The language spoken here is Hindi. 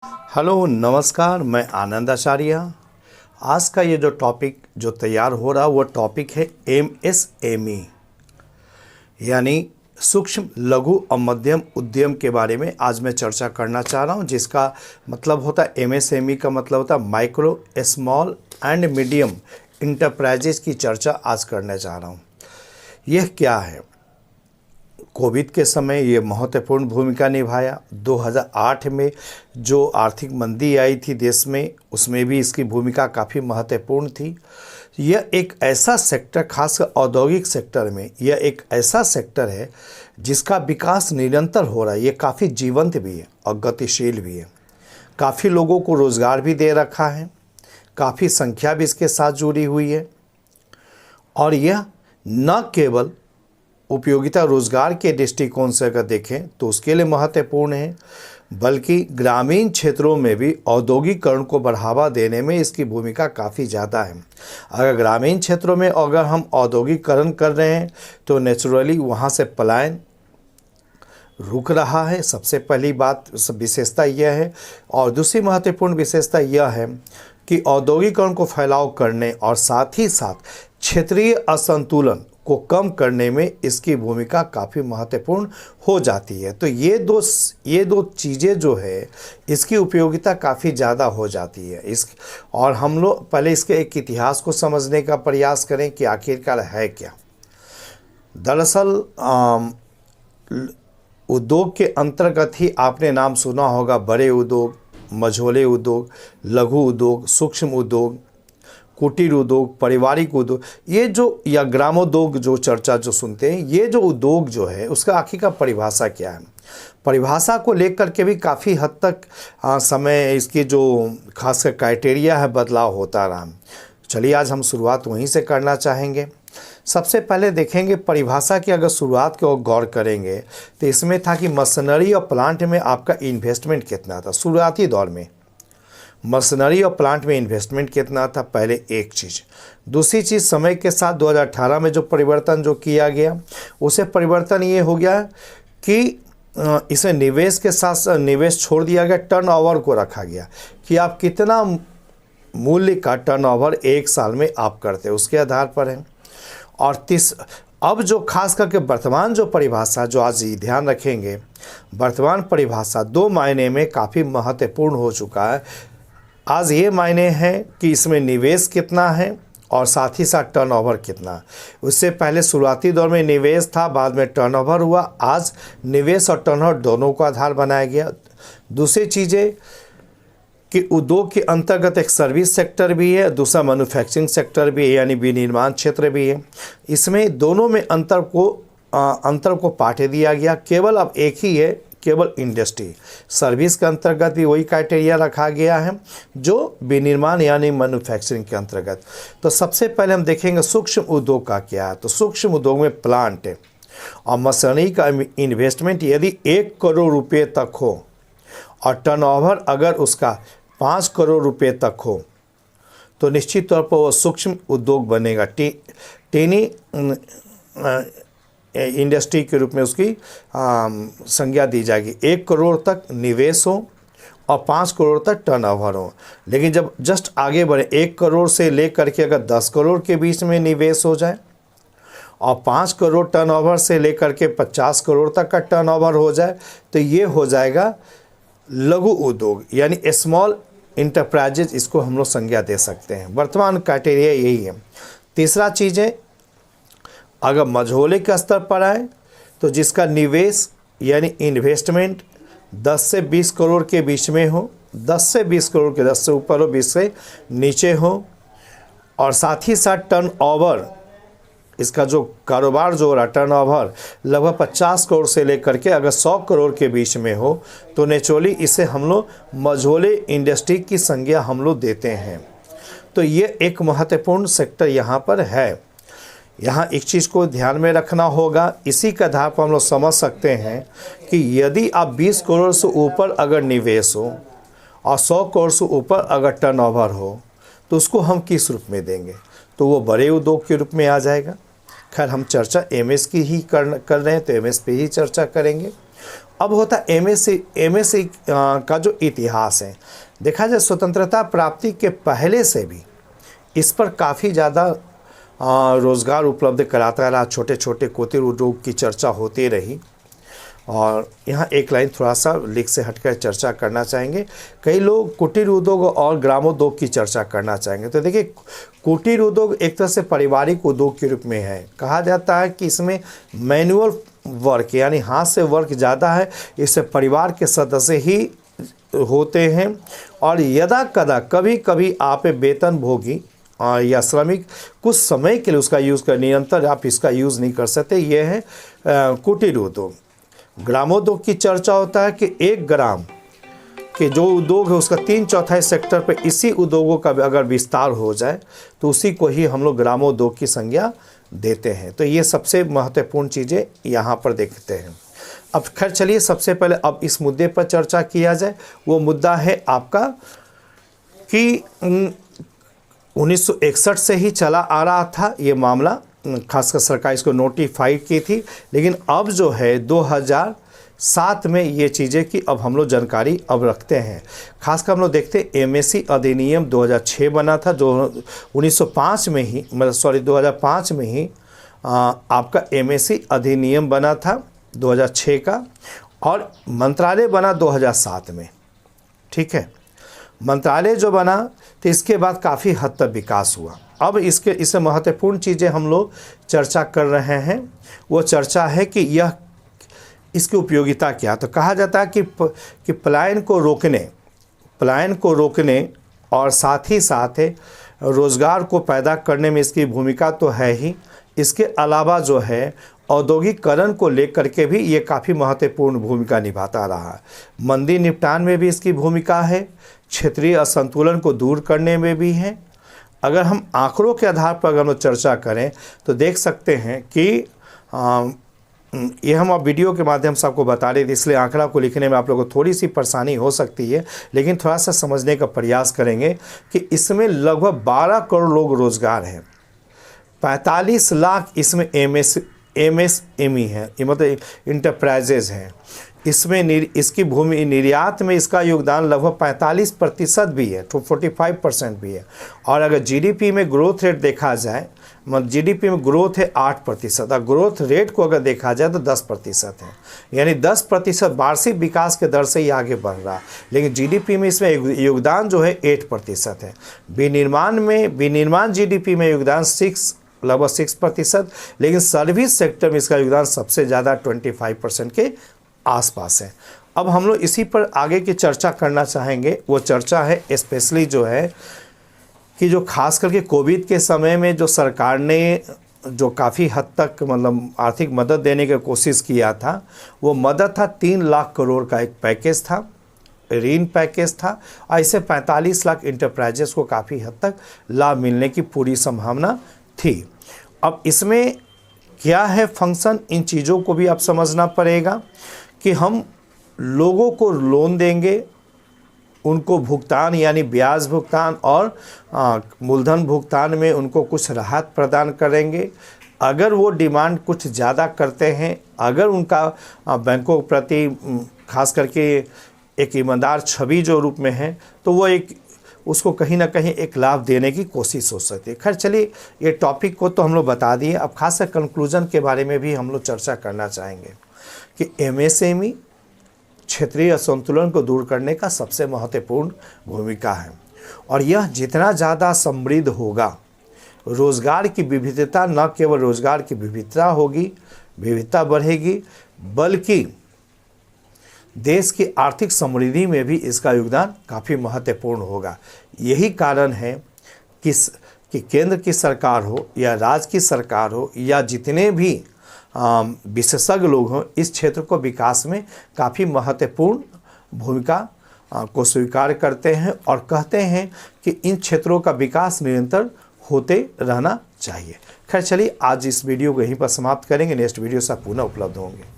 हेलो नमस्कार, मैं आनंद आचार्य। आज का ये जो टॉपिक जो तैयार हो रहा वो टॉपिक है एमएसएमई, यानी सूक्ष्म लघु और मध्यम उद्यम के बारे में आज मैं चर्चा करना चाह रहा हूँ। जिसका मतलब होता है एमएसएमई का मतलब होता है micro small and medium enterprises की चर्चा आज करने जा रहा हूँ। यह क्या है? कोविड के समय ये महत्वपूर्ण भूमिका निभाया। 2008 में जो आर्थिक मंदी आई थी देश में, उसमें भी इसकी भूमिका काफ़ी महत्वपूर्ण थी। यह एक ऐसा सेक्टर, खासकर औद्योगिक सेक्टर में यह एक ऐसा सेक्टर है जिसका विकास निरंतर हो रहा है। ये काफ़ी जीवंत भी है और गतिशील भी है। काफ़ी लोगों को रोज़गार भी दे रखा है, काफ़ी संख्या भी इसके साथ जुड़ी हुई है। और यह न केवल उपयोगिता रोजगार के दृष्टिकोण से अगर देखें तो उसके लिए महत्वपूर्ण है, बल्कि ग्रामीण क्षेत्रों में भी औद्योगिकरण को बढ़ावा देने में इसकी भूमिका काफ़ी ज़्यादा है। अगर ग्रामीण क्षेत्रों में अगर हम औद्योगिकरण कर रहे हैं तो नेचुरली वहाँ से पलायन रुक रहा है। सबसे पहली बात विशेषता यह है। और दूसरी महत्वपूर्ण विशेषता यह है कि औद्योगिकरण को फैलाव करने और साथ ही साथ क्षेत्रीय असंतुलन को कम करने में इसकी भूमिका काफ़ी महत्वपूर्ण हो जाती है। तो ये दो चीज़ें जो है इसकी उपयोगिता काफ़ी ज़्यादा हो जाती है। और हम लोग पहले इसके एक इतिहास को समझने का प्रयास करें कि आखिरकार है क्या। दरअसल उद्योग के अंतर्गत ही आपने नाम सुना होगा बड़े उद्योग, मझोले उद्योग, लघु उद्योग, सूक्ष्म उद्योग, कुटीर उद्योग, पारिवारिक उद्योग, ये जो या ग्रामोद्योग जो चर्चा जो सुनते हैं, ये जो उद्योग जो है उसका आखिर का परिभाषा क्या है? परिभाषा को लेकर के भी काफ़ी हद तक समय इसकी जो खासकर क्राइटेरिया है बदलाव होता रहा। चलिए आज हम शुरुआत वहीं से करना चाहेंगे। सबसे पहले देखेंगे परिभाषा की अगर शुरुआत की ओर गौर करेंगे तो इसमें था कि मशीनरी और प्लांट में आपका इन्वेस्टमेंट कितना था शुरुआती दौर में। मशीनरी और प्लांट में इन्वेस्टमेंट कितना था, पहले एक चीज़। दूसरी चीज़, समय के साथ 2018 में जो परिवर्तन जो किया गया उसे परिवर्तन ये हो गया कि इसमें निवेश के साथ निवेश छोड़ दिया गया, टर्नओवर को रखा गया कि आप कितना मूल्य का टर्नओवर एक साल में आप करते हैं उसके आधार पर है। और अब जो खास करके वर्तमान जो परिभाषा जो आज ध्यान रखेंगे, वर्तमान परिभाषा दो मायने में काफ़ी महत्वपूर्ण हो चुका है। आज ये मायने हैं कि इसमें निवेश कितना है और साथ ही साथ टर्नओवर कितना। उससे पहले शुरुआती दौर में निवेश था, बाद में टर्नओवर हुआ। आज निवेश और टर्नओवर दोनों को आधार बनाया गया। दूसरी चीज़ें कि उद्योग के अंतर्गत एक सर्विस सेक्टर भी है, दूसरा मैन्युफैक्चरिंग सेक्टर भी है, यानी विनिर्माण क्षेत्र भी है। इसमें दोनों में अंतर को पाठ दिया गया। केवल अब एक ही है, केवल इंडस्ट्री। सर्विस के अंतर्गत भी वही क्राइटेरिया रखा गया है जो विनिर्माण यानी मैन्युफैक्चरिंग के अंतर्गत। तो सबसे पहले हम देखेंगे सूक्ष्म उद्योग का क्या है। तो सूक्ष्म उद्योग में प्लांट है और मशीनरी का इन्वेस्टमेंट यदि 1 करोड़ रुपये तक हो और टर्नओवर अगर उसका 5 करोड़ रुपये तक हो तो निश्चित तौर पर वो सूक्ष्म उद्योग बनेगा। टेनी इंडस्ट्री के रूप में उसकी संज्ञा दी जाएगी। 1 करोड़ तक निवेश हो और 5 करोड़ तक टर्नओवर हो। लेकिन जब जस्ट आगे बढ़े 1 करोड़ से लेकर के अगर 10 करोड़ के बीच में निवेश हो जाए और 5 करोड़ टर्नओवर से लेकर के 50 करोड़ तक का टर्नओवर हो जाए तो ये हो जाएगा लघु उद्योग यानी स्मॉल इंटरप्राइजेज, इसको हम लोग संज्ञा दे सकते हैं। वर्तमान क्राइटेरिया यही है। तीसरा चीज़ है, अगर मझोले के स्तर पर आए तो जिसका निवेश यानी इन्वेस्टमेंट 10 से 20 करोड़ के बीच में हो, 10 से 20 करोड़ के 10 से ऊपर हो, 20 से नीचे हो, और साथ ही साथ टर्नओवर, इसका जो कारोबार जो रहा टर्नओवर लगभग 50 करोड़ से लेकर के अगर 100 करोड़ के बीच में हो तो नेचुरली इसे हम लोग मझोले इंडस्ट्री की संज्ञा हम लोग देते हैं। तो ये एक महत्वपूर्ण सेक्टर यहाँ पर है। यहाँ एक चीज़ को ध्यान में रखना होगा, इसी के आधार पर हम लोग समझ सकते हैं कि यदि आप 20 करोड़ से ऊपर अगर निवेश हो और 100 करोड़ से ऊपर अगर टर्नओवर हो तो उसको हम किस रूप में देंगे, तो वो बड़े उद्योग के रूप में आ जाएगा। खैर हम चर्चा एमएस की ही कर रहे हैं तो एमएस पे ही चर्चा करेंगे। अब होता है एमएससी का जो इतिहास है, देखा जाए स्वतंत्रता प्राप्ति के पहले से भी इस पर काफ़ी ज़्यादा रोज़गार उपलब्ध कराता रहा। छोटे छोटे कुटीर उद्योग की चर्चा होती रही। और यहाँ एक लाइन थोड़ा सा लिख से हटकर चर्चा करना चाहेंगे। कई लोग कुटीर उद्योग और ग्रामोद्योग की चर्चा करना चाहेंगे। तो देखिए, कुटीर उद्योग एक तरह से पारिवारिक उद्योग के रूप में है। कहा जाता है कि इसमें मैनुअल वर्क यानी हाथ से वर्क ज़्यादा है। इससे परिवार के सदस्य ही होते हैं और यदा कदा कभी कभी आप वेतन भोगी या श्रमिक कुछ समय के लिए उसका यूज़ कर, निरंतर आप इसका यूज़ नहीं कर सकते। यह है कुटीर उद्योग। ग्रामोद्योग की चर्चा होता है कि एक ग्राम के जो उद्योग है उसका 3/4 सेक्टर पे इसी उद्योगों का अगर विस्तार हो जाए तो उसी को ही हम लोग ग्रामोद्योग की संज्ञा देते हैं। तो ये सबसे महत्वपूर्ण चीज़ें यहाँ पर देखते हैं। अब खैर चलिए, सबसे पहले अब इस मुद्दे पर चर्चा किया जाए। वो मुद्दा है आपका कि 1961 से ही चला आ रहा था ये मामला, खासकर सरकार इसको नोटिफाइड की थी। लेकिन अब जो है 2007 में ये चीज़ें कि अब हम लोग जानकारी अब रखते हैं। खासकर हम लोग देखते हैं एमएससी अधिनियम 2006 बना था, जो 2005 में ही 2005 में ही आपका एमएससी अधिनियम बना था 2006 का, और मंत्रालय बना 2007 में। ठीक है, मंत्रालय जो बना तो इसके बाद काफ़ी हद तक विकास हुआ। अब इससे महत्वपूर्ण चीज़ें हम लोग चर्चा कर रहे हैं। वो चर्चा है कि यह इसकी उपयोगिता क्या। तो कहा जाता है कि पलायन को रोकने और साथ ही साथ रोज़गार को पैदा करने में इसकी भूमिका तो है ही। इसके अलावा जो है औद्योगिकरण को लेकर के भी ये काफ़ी महत्वपूर्ण भूमिका निभाता रहा है। मंदी निपटान में भी इसकी भूमिका है, क्षेत्रीय असंतुलन को दूर करने में भी है। अगर हम आंकड़ों के आधार पर अगर हम चर्चा करें तो देख सकते हैं कि ये हम अब वीडियो के माध्यम से आपको बता रहे थे, इसलिए आंकड़ा को लिखने में आप लोगों को थोड़ी सी परेशानी हो सकती है, लेकिन थोड़ा सा समझने का प्रयास करेंगे कि इसमें लगभग 12 करोड़ लोग रोज़गार हैं। 45 लाख इसमें एमएसएमई है, ये मतलब इंटरप्राइजेज हैं। इसमें इसकी भूमि निर्यात में इसका योगदान लगभग 45% भी है, तो 45% भी है। और अगर जीडीपी में ग्रोथ रेट देखा जाए, मतलब जीडीपी में ग्रोथ है 8%, और ग्रोथ रेट को अगर देखा जाए तो 10% है। यानी 10% वार्षिक विकास के दर से ही आगे बढ़ रहा है। लेकिन जीडीपी में इसमें योगदान जो है 8% है। विनिर्माण जीडीपी में योगदान लगभग 6%, लेकिन सर्विस सेक्टर में इसका योगदान सबसे ज़्यादा 25% के आसपास है। अब हम लोग इसी पर आगे की चर्चा करना चाहेंगे। वो चर्चा है स्पेशली जो है कि जो खास करके कोविड के समय में जो सरकार ने जो काफ़ी हद तक मतलब आर्थिक मदद देने की कोशिश किया था, वो मदद था 3 लाख करोड़ का एक पैकेज था, ऋण पैकेज था। ऐसे 45 लाख इंटरप्राइजेस को काफ़ी हद तक लाभ मिलने की पूरी संभावना थी। अब इसमें क्या है फंक्शन, इन चीज़ों को भी आप समझना पड़ेगा कि हम लोगों को लोन देंगे, उनको भुगतान यानी ब्याज भुगतान और मूलधन भुगतान में उनको कुछ राहत प्रदान करेंगे। अगर वो डिमांड कुछ ज़्यादा करते हैं, अगर उनका बैंकों के प्रति खास करके एक ईमानदार छवि जो रूप में है, तो वो उसको कहीं ना कहीं एक लाभ देने की कोशिश हो सकती है। खैर चलिए, ये टॉपिक को तो हम लोग बता दिए। अब खासकर कंक्लूजन के बारे में भी हम लोग चर्चा करना चाहेंगे कि एमएसएमई क्षेत्रीय असंतुलन को दूर करने का सबसे महत्वपूर्ण भूमिका है। और यह जितना ज़्यादा समृद्ध होगा, रोज़गार की विविधता, न केवल रोज़गार की विविधता होगी, विविधता बढ़ेगी, बल्कि देश की आर्थिक समृद्धि में भी इसका योगदान काफ़ी महत्वपूर्ण होगा। यही कारण है कि केंद्र की सरकार हो या राज्य की सरकार हो या जितने भी विशेषज्ञ लोग हों, इस क्षेत्र को विकास में काफ़ी महत्वपूर्ण भूमिका को स्वीकार करते हैं और कहते हैं कि इन क्षेत्रों का विकास निरंतर होते रहना चाहिए। खैर चलिए, आज इस वीडियो को यहीं पर समाप्त करेंगे। नेक्स्ट वीडियो से पुनः उपलब्ध होंगे।